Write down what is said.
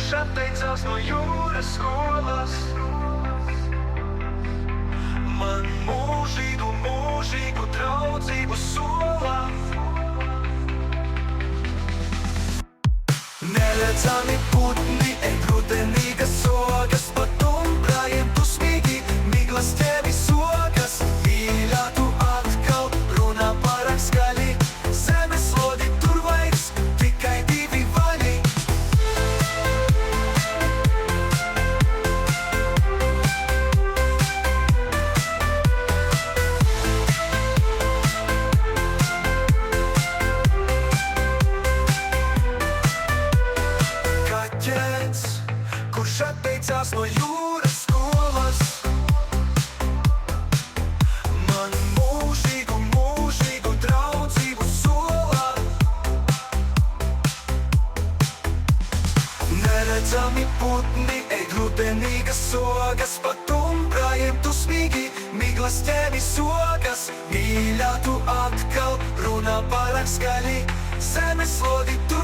kurš atteicās no jūras skolas. Man mūžīgu, mūžīgu draudzību sola. Neredzami putni, rudenīgas sogas, pa tumbrājiem dusmīgi, miglas ķēvi sogas. Mīļā, tu atkal runā pārāk skaļi, zemeslodi tur vairs tikai divi vaļi. Kaķēns, kurš atteicās no jūras skolas. Man mūžīgu, mūžīgu draudzību sola. Neredzami putni, rudenīgas sogas, pa tumbrājiem dusmīgi, miglas ķēvi sogas. Mīļā, tu atkal runā pārāk skaļi, zemeslodi tu